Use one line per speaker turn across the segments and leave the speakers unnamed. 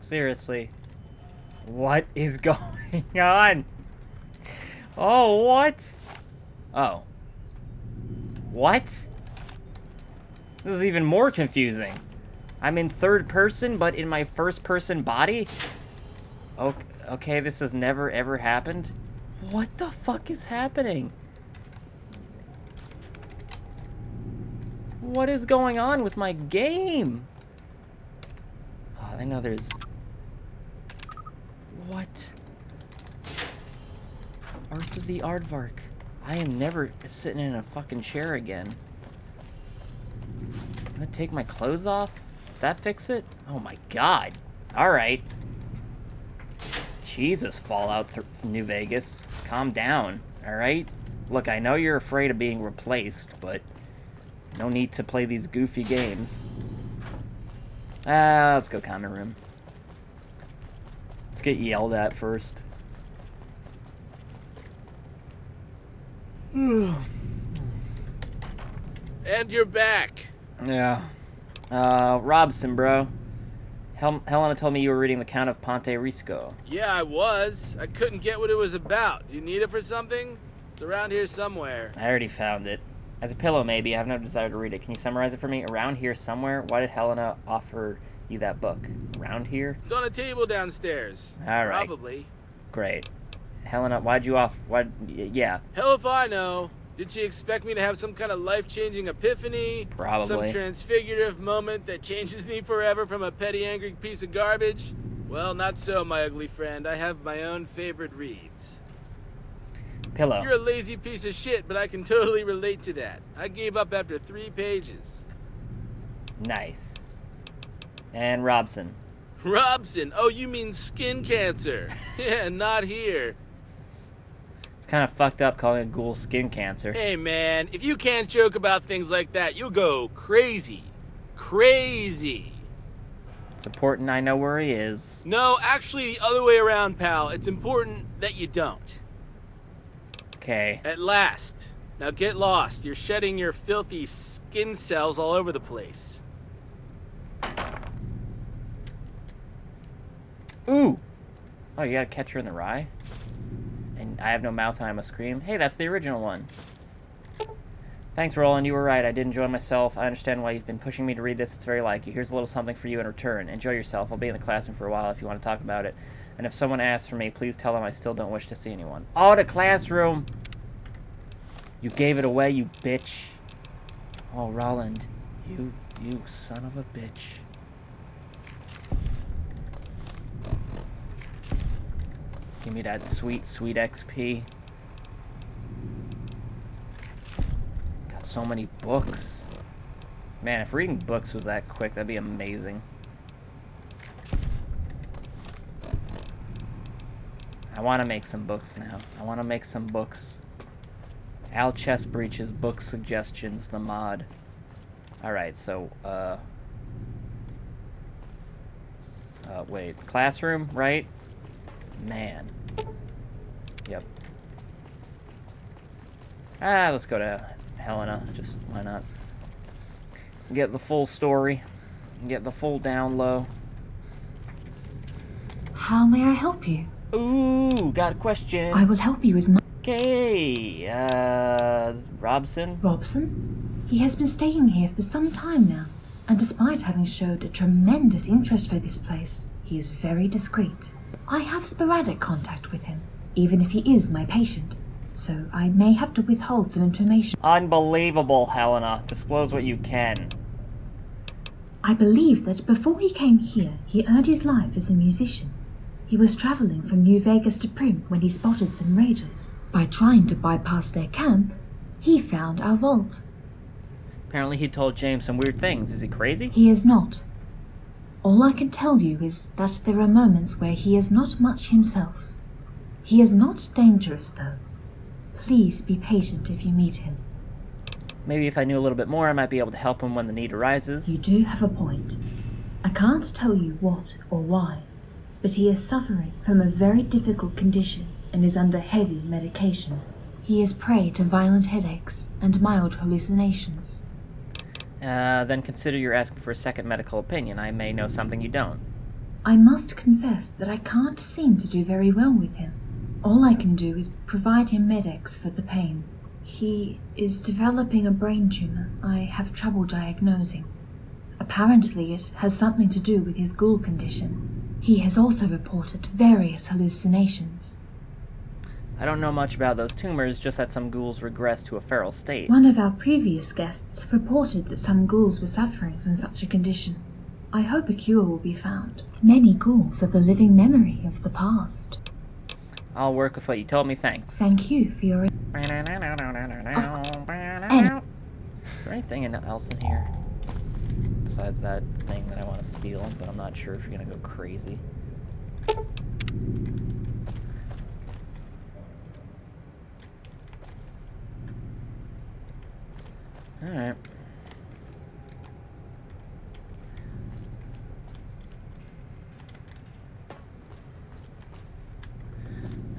Seriously. What is going on? Oh, what? Oh. What? This is even more confusing. I'm in third person, but in my first person body? Okay, this has never ever happened. What the fuck is happening? What is going on with my game? Oh, I know there's... What? Earth of the Aardvark. I am never sitting in a fucking chair again. I'm gonna take my clothes off? That fix it? Oh my god. Alright. Jesus, Fallout New Vegas. Calm down, alright? Look, I know you're afraid of being replaced, but no need to play these goofy games. Let's go common room. Let's get yelled at first.
And you're back.
Yeah. Robson, bro. Helena told me you were reading The Count of Ponte Risco.
Yeah, I was. I couldn't get what it was about. Do you need it for something? It's around here somewhere.
I already found it. As a pillow, maybe. I have no desire to read it. Can you summarize it for me? Around here somewhere? Why did Helena offer you that book? Around here?
It's on a table downstairs.
All right.
Probably.
Great. Helena, yeah.
Hell if I know. Did she expect me to have some kind of life-changing epiphany?
Probably.
Some transfigurative moment that changes me forever from a petty, angry piece of garbage? Well, not so, my ugly friend. I have my own favorite reads.
Pillow.
You're a lazy piece of shit, but I can totally relate to that. I gave up after 3 pages.
Nice. And Robson.
Robson? Oh, you mean skin cancer. Yeah, not here.
Kind of fucked up calling a ghoul skin cancer.
Hey man, if you can't joke about things like that, you'll go crazy. Crazy.
It's important I know where he is.
No, actually, the other way around, pal. It's important that you don't.
Okay.
At last. Now get lost. You're shedding your filthy skin cells all over the place.
Ooh! Oh, you gotta catch her in the rye? And I have no mouth and I must scream. Hey, that's the original one. Thanks, Roland. You were right. I did enjoy myself. I understand why you've been pushing me to read this. It's very like you. Here's a little something for you in return. Enjoy yourself. I'll be in the classroom for a while if you want to talk about it. And if someone asks for me, please tell them I still don't wish to see anyone. Oh, the classroom! You gave it away, you bitch. Oh, Roland. You son of a bitch. Give me that sweet, sweet XP. Got so many books. Man, if reading books was that quick, that'd be amazing. I want to make some books now. I want to make some books. Al ChestBreach's book suggestions, the mod. Alright, so, wait. Classroom, right? Man. Yep. Let's go to Helena. Just, why not? Get the full story. Get the full down low.
How may I help you?
Ooh, got a question.
I will help you as much.
Okay, Robson?
Robson? He has been staying here for some time now, and despite having showed a tremendous interest for this place, he is very discreet. I have sporadic contact with him, even if he is my patient, so I may have to withhold some information.
Unbelievable, Helena. Disclose what you can.
I believe that before he came here, he earned his life as a musician. He was traveling from New Vegas to Prim when he spotted some raiders. By trying to bypass their camp, he found our vault.
Apparently he told James some weird things. Is he crazy?
He is not. All I can tell you is that there are moments where he is not much himself. He is not dangerous, though. Please be patient if you meet him.
Maybe if I knew a little bit more, I might be able to help him when the need arises.
You do have a point. I can't tell you what or why, but he is suffering from a very difficult condition and is under heavy medication. He is prey to violent headaches and mild hallucinations.
Then consider you're asking for a second medical opinion. I may know something you don't.
I must confess that I can't seem to do very well with him. All I can do is provide him Med-X for the pain. He is developing a brain tumor I have trouble diagnosing. Apparently it has something to do with his ghoul condition. He has also reported various hallucinations.
I don't know much about those tumors, just that some ghouls regress to a feral state.
One of our previous guests reported that some ghouls were suffering from such a condition. I hope a cure will be found. Many ghouls are the living memory of the past.
I'll work with what you told me, thanks.
Thank you for your...
Is there anything else in here? Besides that thing that I want to steal, but I'm not sure if you're gonna go crazy. Alright.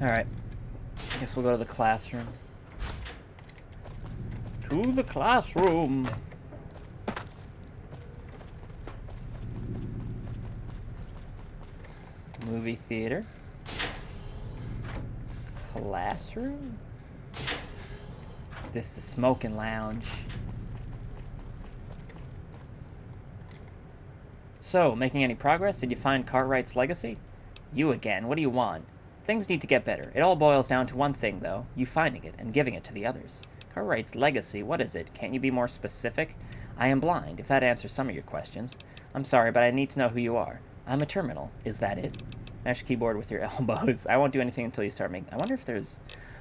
Alright. Guess we'll go to the classroom. To the classroom! Movie theater. Classroom? This is the smoking lounge. So, making any progress? Did you find Cartwright's legacy? You again, what do you want? Things need to get better. It all boils down to one thing, though. You finding it and giving it to the others. Cartwright's legacy, what is it? Can't you be more specific? I am blind, if that answers some of your questions. I'm sorry, but I need to know who you are. I'm a terminal. Is that it? Mash keyboard with your elbows. I won't do anything until you start making... I wonder if there's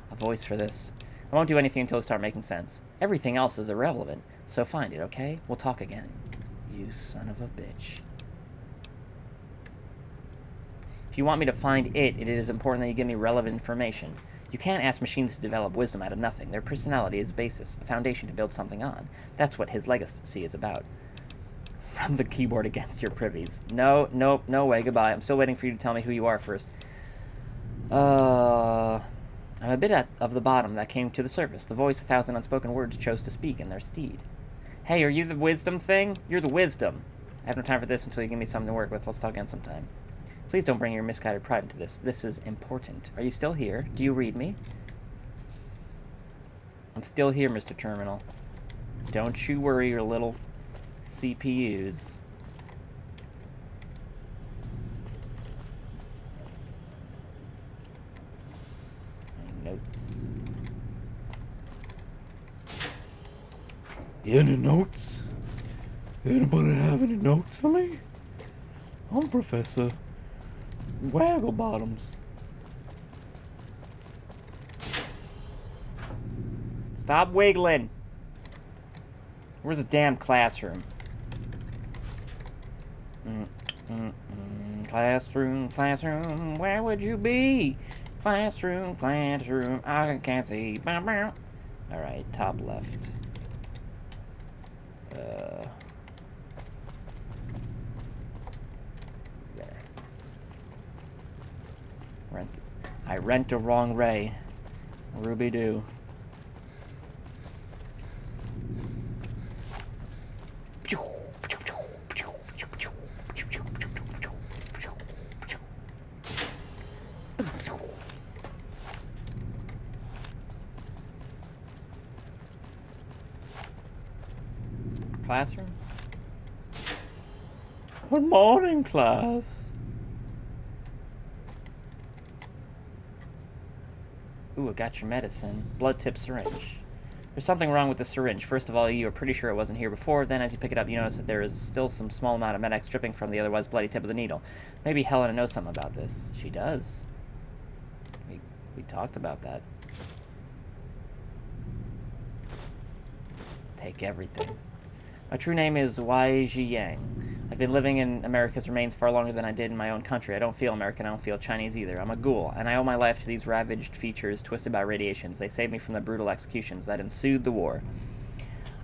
a voice for this. I won't do anything until you start making sense. Everything else is irrelevant. So find it, okay? We'll talk again. You son of a bitch. If you want me to find it, it is important that you give me relevant information. You can't ask machines to develop wisdom out of nothing. Their personality is a basis, a foundation to build something on. That's what his legacy is about. From the keyboard against your privies. No, nope, no way, goodbye. I'm still waiting for you to tell me who you are first. I'm a bit of the bottom that came to the surface. The voice 1,000 unspoken words chose to speak in their stead. Hey, are you the wisdom thing? You're the wisdom. I have no time for this until you give me something to work with. Let's talk again sometime. Please don't bring your misguided pride into this. This is important. Are you still here? Do you read me? I'm still here, Mr. Terminal. Don't you worry your little CPUs. Any notes?
Any notes? Anybody have any notes for me? I'm Professor Wagglebottoms.
Stop wiggling. Where's the damn classroom? Classroom, classroom, where would you be? Classroom, classroom, I can't see. Bow, bow. Alright, top left. There. I rent the wrong ray. Ruby-doo. Classroom?
Good morning, class.
Ooh, I got your medicine. Blood tip syringe. There's something wrong with the syringe. First of all, you are pretty sure it wasn't here before. Then, as you pick it up, you notice that there is still some small amount of Med-X dripping from the otherwise bloody tip of the needle. Maybe Helena knows something about this. She does. We talked about that. Take everything. My true name is Wai-Ji Yang. I've been living in America's remains far longer than I did in my own country. I don't feel American, I don't feel Chinese either. I'm a ghoul, and I owe my life to these ravaged features twisted by radiations. They saved me from the brutal executions that ensued the war.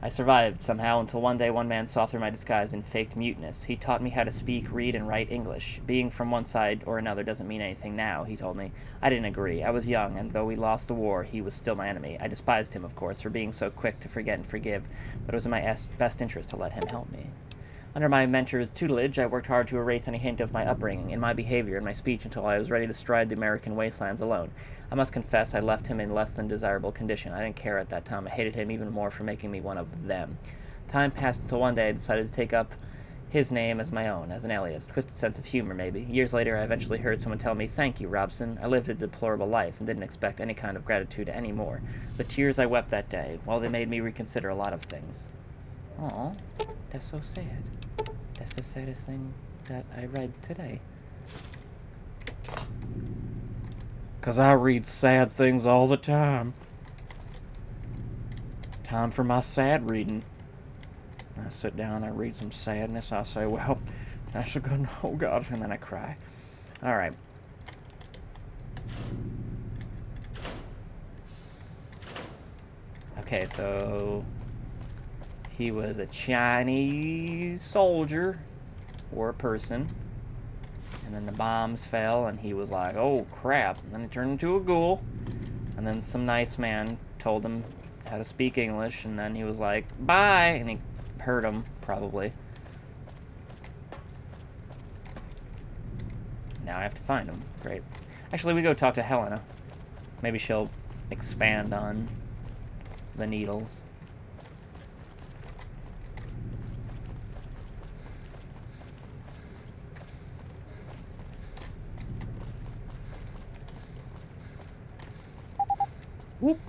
I survived, somehow, until one day one man saw through my disguise and faked muteness. He taught me how to speak, read, and write English. Being from one side or another doesn't mean anything now, he told me. I didn't agree. I was young, and though we lost the war, he was still my enemy. I despised him, of course, for being so quick to forget and forgive, but it was in my best interest to let him help me. Under my mentor's tutelage, I worked hard to erase any hint of my upbringing, in my behavior, and my speech until I was ready to stride the American wastelands alone. I must confess I left him in less than desirable condition. I didn't care at that time. I hated him even more for making me one of them. Time passed until one day I decided to take up his name as my own, as an alias. Twisted sense of humor, maybe. Years later, I eventually heard someone tell me, "Thank you, Robson. I lived a deplorable life and didn't expect any kind of gratitude any more." The tears I wept that day, well, they made me reconsider a lot of things. Aw, that's so sad. That's the saddest thing that I read today.
'Cause I read sad things all the time. Time for my sad reading. I sit down, I read some sadness, I say, well, that's a good, oh God, and then I cry.
Alright. Okay, so he was a Chinese soldier, or a person, and then the bombs fell, and he was like, oh crap, and then he turned into a ghoul, and then some nice man told him how to speak English, and then he was like, bye, and he hurt him, probably. Now I have to find him. Great. Actually, we go talk to Helena. Maybe she'll expand on the needles. Whoop.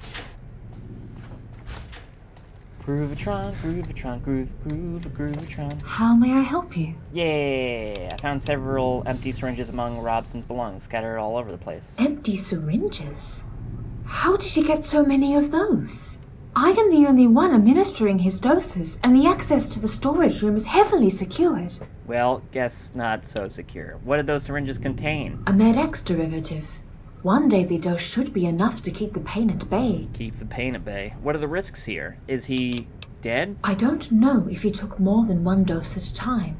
Groovatron, Groovatron, Groovatron.
How may I help you?
Yeah, I found several empty syringes among Robson's belongings scattered all over the place.
Empty syringes? How did you get so many of those? I am the only one administering his doses, and the access to the storage room is heavily secured.
Well, guess not so secure. What did those syringes contain?
A MedX derivative. One daily dose should be enough to keep the pain at bay.
Keep the pain at bay. What are the risks here? Is he dead?
I don't know if he took more than one dose at a time.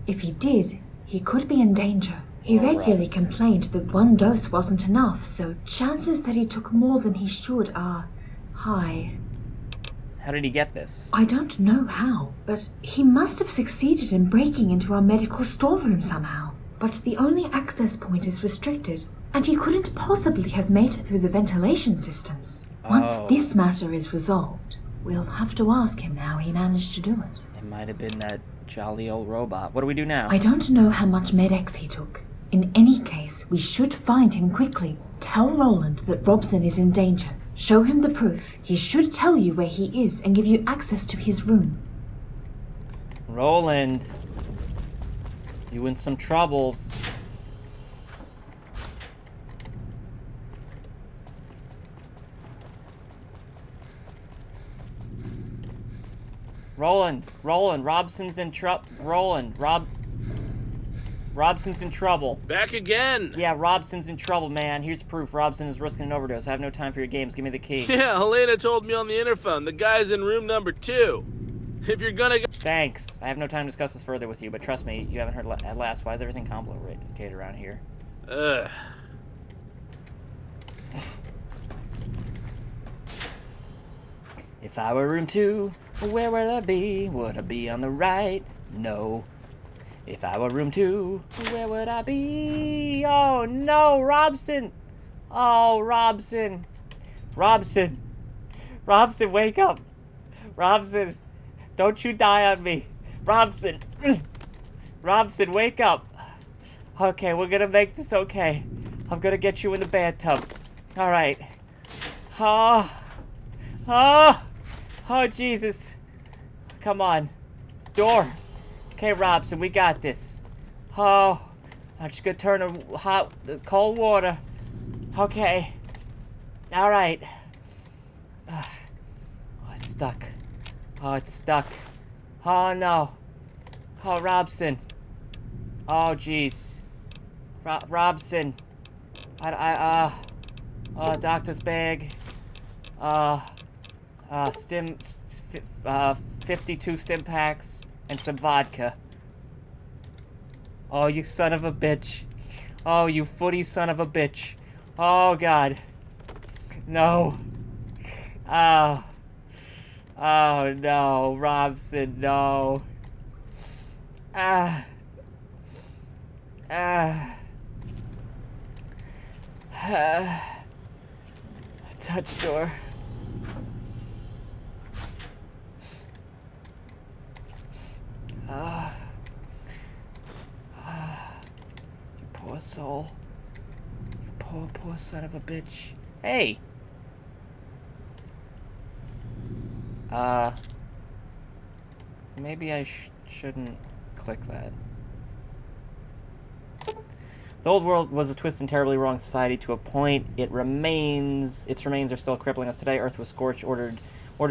If he did, he could be in danger. He regularly complained that one dose wasn't enough, so chances that he took more than he should are high.
How did he get this?
I don't know how, but he must have succeeded in breaking into our medical storeroom somehow. But the only access point is restricted, and he couldn't possibly have made it through the ventilation systems. Once this matter is resolved, we'll have to ask him how he managed to do it.
It might have been that jolly old robot. What do we do now?
I don't know how much MedX he took. In any case, we should find him quickly. Tell Roland that Robson is in danger. Show him the proof. He should tell you where he is and give you access to his room.
Roland, you in some troubles. Roland, Robson's in trouble. Robson's in trouble.
Back again!
Yeah, Robson's in trouble, man. Here's proof. Robson is risking an overdose. I have no time for your games. Give me the key.
Yeah, Helena told me on the interphone. The guy's in room number 2. If you're gonna go...
Thanks. I have no time to discuss this further with you, but trust me, you haven't heard at last. Why is everything complicated around here?
Ugh.
If I were room 2, where would I be? Would I be on the right? No. If I were room 2, where would I be? Oh no, Robson! Oh, Robson! Robson! Robson, wake up! Robson! Don't you die on me! Robson! Robson, wake up! Okay, we're gonna make this okay. I'm gonna get you in the bathtub. Alright. Oh! Oh! Oh, Jesus. Come on. It's door. Okay, Robson, we got this. Oh. I'm just gonna turn the cold water. Okay. Alright. Oh, it's stuck. Oh, it's stuck. Oh, no. Oh, Robson. Oh, jeez. Robson. Oh, doctor's bag. 52 stim packs and some vodka. Oh, you son of a bitch. Oh, you footy son of a bitch. Oh, God. No. Oh, no, Robson, no. Ah. Ah. Ah. Touch door. Ah. Ah. You poor soul. You poor son of a bitch. Hey! Maybe I shouldn't click that. The old world was a twisted and terribly wrong society to a point. Its remains are still crippling us today. Earth was scorched, ordered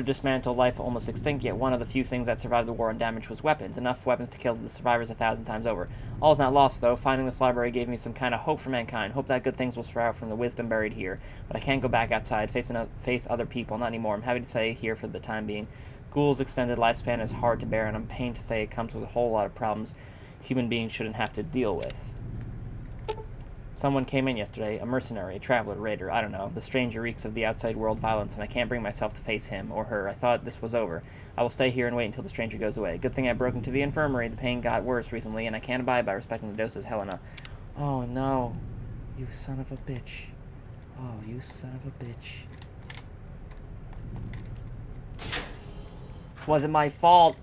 dismantled, life almost extinct, yet one of the few things that survived the war and damage was weapons. Enough weapons to kill the survivors 1,000 times over. All is not lost, though. Finding this library gave me some kind of hope for mankind. Hope that good things will sprout from the wisdom buried here. But I can't go back outside, face other people. Not anymore. I'm happy to stay here for the time being. Ghoul's extended lifespan is hard to bear, and I'm pained to say it comes with a whole lot of problems human beings shouldn't have to deal with. Someone came in yesterday, a mercenary, a traveler, raider, I don't know. The stranger reeks of the outside world violence, and I can't bring myself to face him or her. I thought this was over. I will stay here and wait until the stranger goes away. Good thing I broke into the infirmary. The pain got worse recently, and I can't abide by respecting the doses, Helena. Oh, no. You son of a bitch. Oh, you son of a bitch. This wasn't my fault.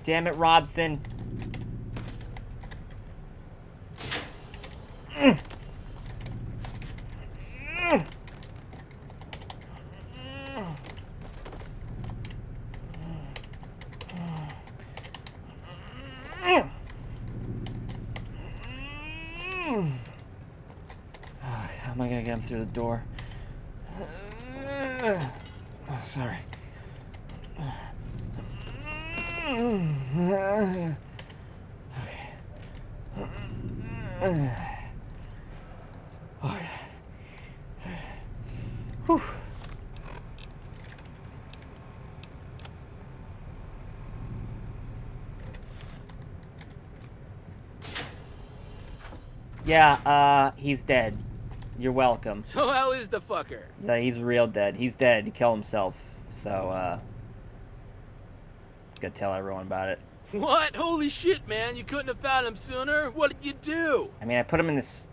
Damn it, Robson. How am I gonna get him through the door? Oh, sorry. Okay. Whew. Yeah, he's dead. You're welcome.
So how is the fucker?
Yeah, he's real dead. He's dead. He killed himself. So, gotta tell everyone about it.
What? Holy shit, man! You couldn't have found him sooner. What did you do?
I mean, I put him in the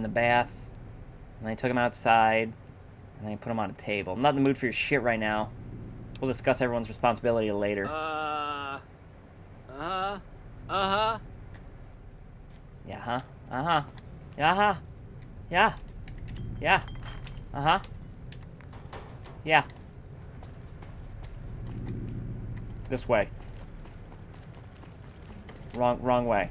bath, and I took him outside, and then I put him on a table. I'm not in the mood for your shit right now. We'll discuss everyone's responsibility later. Yeah, huh? Uh-huh. Yeah, huh? Yeah. Yeah. Uh-huh. Yeah. This way. Wrong way.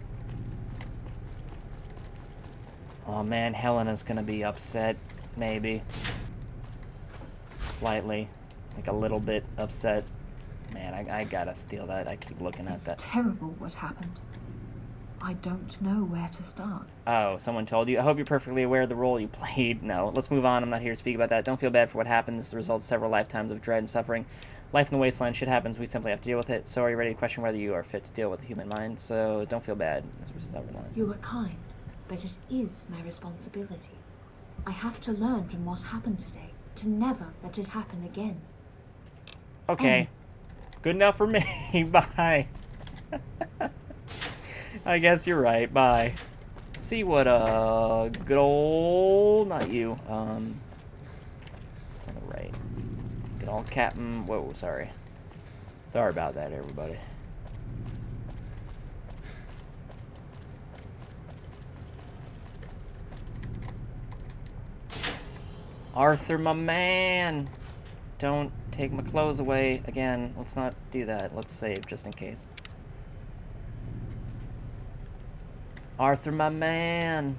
Oh man, Helena's gonna be upset. Maybe. Slightly. Like a little bit upset. Man, I gotta steal that. I keep looking at that.
It's terrible what happened. I don't know where to start.
Oh, someone told you? I hope you're perfectly aware of the role you played. No, let's move on. I'm not here to speak about that. Don't feel bad for what happened. This is the result of several lifetimes of dread and suffering. Life in the wasteland, shit happens. We simply have to deal with it. So are you ready to question whether you are fit to deal with the human mind? So don't feel bad.
You were kind, but it is my responsibility. I have to learn from what happened today, to never let it happen again.
Okay. Good enough for me. Bye. I guess you're right. Bye. Let's see what good old, not you. It's on the right. Good old Captain. Whoa, sorry. Sorry about that, everybody. Arthur, my man. Don't take my clothes away again. Let's not do that. Let's save just in case. Arthur, my man.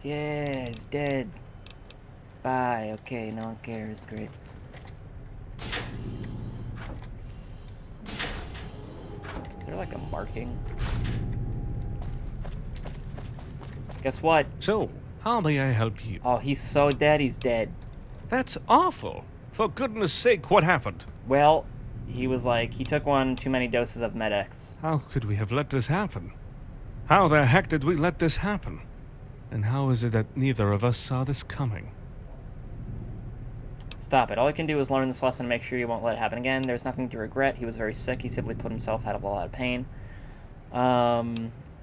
Yeah, he's dead. Bye. Okay, no one cares. Great. Is there like a marking? Guess what?
So, how may I help you?
Oh, he's so dead, he's dead.
That's awful. For goodness sake, what happened?
Well, he was like, he took one too many doses of Med-X.
How could we have let this happen? How the heck did we let this happen? And how is it that neither of us saw this coming?
Stop it. All you can do is learn this lesson and make sure you won't let it happen again. There's nothing to regret. He was very sick. He simply put himself out of a lot of pain.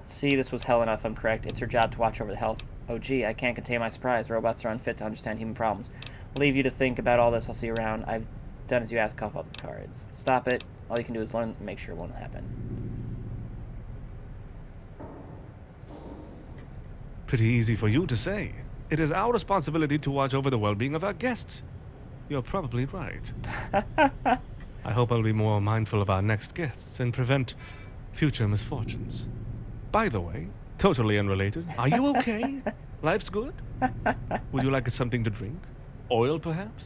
See, this was hell enough, I'm correct. It's her job to watch over the health. Oh, gee, I can't contain my surprise. Robots are unfit to understand human problems. I'll leave you to think about all this. I'll see you around. I've done as you asked. Cough up the cards. Stop it. All you can do is learn and make sure it won't happen.
Pretty easy for you to say. It is our responsibility to watch over the well-being of our guests. You're probably right. I hope I'll be more mindful of our next guests and prevent future misfortunes. By the way, totally unrelated, are you okay? Life's good? Would you like something to drink? Oil, perhaps?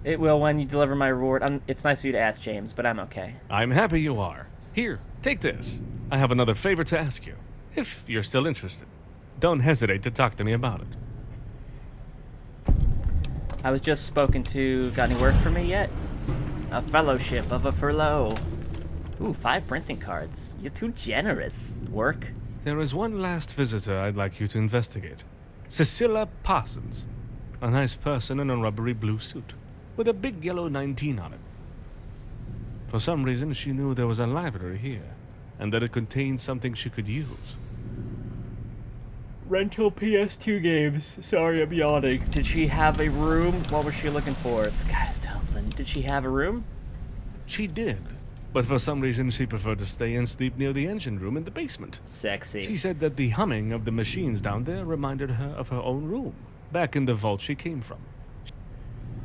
It will when you deliver my reward. It's nice of you to ask, James, but I'm okay.
I'm happy you are. Here, take this. I have another favor to ask you, if you're still interested. Don't hesitate to talk to me about it.
I was just spoken to. Got any work for me yet? A fellowship of a furlough. Ooh, 5 printing cards. You're too generous. Work?
There is one last visitor I'd like you to investigate. Cecilia Parsons. A nice person in a rubbery blue suit, with a big yellow 19 on it. For some reason, she knew there was a library here, and that it contained something she could use.
Rental PS2 games. Sorry, I'm yawning. Did she have a room? What was she looking for? Sky's tumbling. Did she have a room?
She did, but for some reason she preferred to stay and sleep near the engine room in the basement.
Sexy.
She said that the humming of the machines down there reminded her of her own room, back in the vault she came from.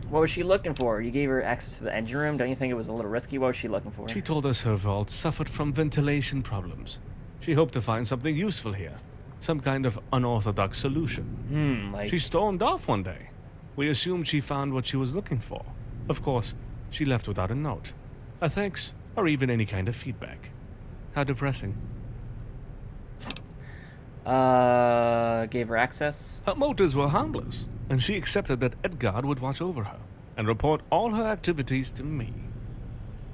What was she looking for? You gave her access to the engine room. Don't you think it was a little risky? What was she looking for?
She told us her vault suffered from ventilation problems. She hoped to find something useful here. Some kind of unorthodox solution.
Like...
She stormed off one day. We assumed she found what she was looking for. Of course, she left without a note, a thanks, or even any kind of feedback. How depressing.
Gave her access?
Her motives were harmless, and she accepted that Edgard would watch over her and report all her activities to me.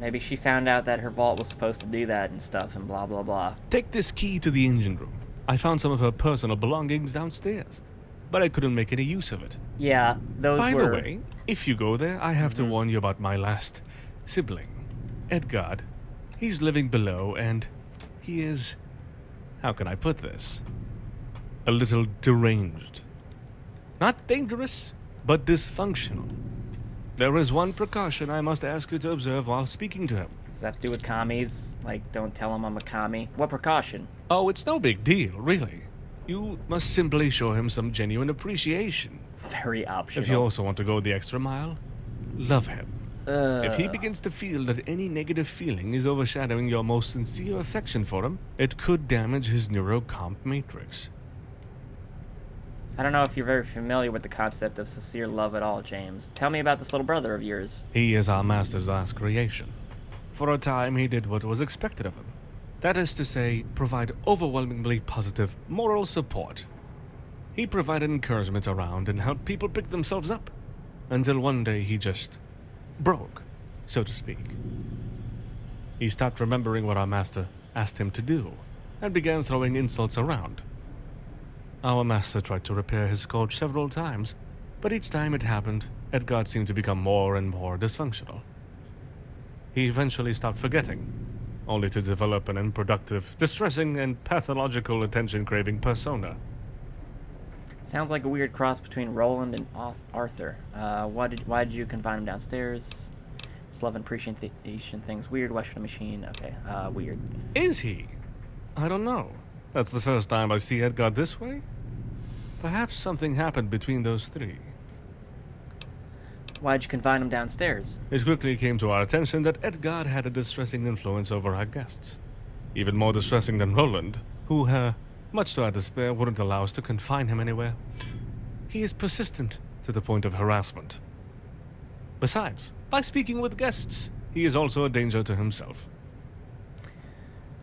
Maybe she found out that her vault was supposed to do that and stuff and blah blah blah.
Take this key to the engine room. I found some of her personal belongings downstairs, but I couldn't make any use of it.
Yeah, those
By
were...
the way, if you go there, I have to warn you about my last sibling, Edgard. He's living below, and he is... how can I put this? A little deranged. Not dangerous, but dysfunctional. There is one precaution I must ask you to observe while speaking to him.
Does that have to do with commies? Like, don't tell him I'm a commie? What precaution?
Oh, it's no big deal, really. You must simply show him some genuine appreciation.
Very optional.
If you also want to go the extra mile, love him. If he begins to feel that any negative feeling is overshadowing your most sincere affection for him, it could damage his neurocomp matrix.
I don't know if you're very familiar with the concept of sincere love at all, James. Tell me about this little brother of yours.
He is our master's last creation. For a time, he did what was expected of him. That is to say, provide overwhelmingly positive moral support. He provided encouragement around and helped people pick themselves up, until one day he just broke, so to speak. He stopped remembering what our master asked him to do, and began throwing insults around. Our master tried to repair his code several times, but each time it happened, Edgard seemed to become more and more dysfunctional. He eventually stopped forgetting, only to develop an unproductive, distressing, and pathological attention-craving persona.
Sounds like a weird cross between Roland and Arthur. Why did you confine him downstairs? His love and appreciation things weird. Why should a machine? Okay, weird.
Is he? I don't know. That's the first time I see Edgard this way. Perhaps something happened between those three.
Why'd you confine him downstairs?
It quickly came to our attention that Edgard had a distressing influence over our guests. Even more distressing than Roland, who, much to our despair, wouldn't allow us to confine him anywhere. He is persistent to the point of harassment. Besides, by speaking with guests, he is also a danger to himself.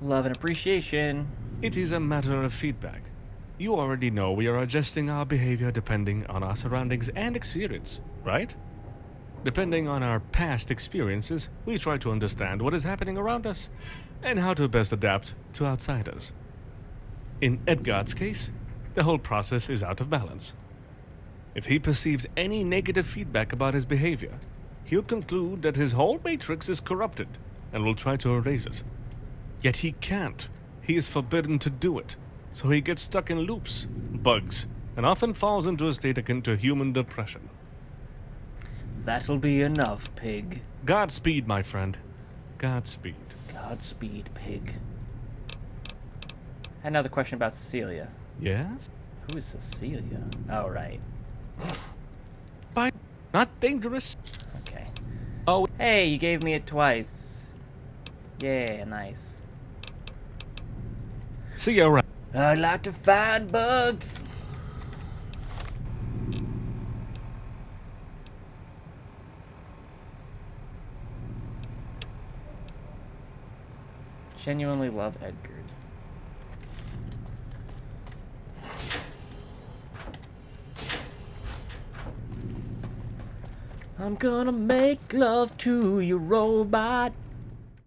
Love and appreciation.
It is a matter of feedback. You already know we are adjusting our behavior depending on our surroundings and experience, right? Depending on our past experiences, we try to understand what is happening around us and how to best adapt to outsiders. In Edgard's case, the whole process is out of balance. If he perceives any negative feedback about his behavior, he'll conclude that his whole matrix is corrupted and will try to erase it. Yet he can't. He is forbidden to do it, so he gets stuck in loops, bugs, and often falls into a state akin to human depression.
That'll be enough, pig.
Godspeed, my friend. Godspeed.
Godspeed, pig. Another question about Cecilia.
Yes?
Who is Cecilia? Oh, right.
Bye. Not dangerous.
Okay.
Oh,
Hey, you gave me it twice. Yeah, nice.
see you around.
I like to find bugs. Genuinely love Edgar. I'm gonna make love to your robot.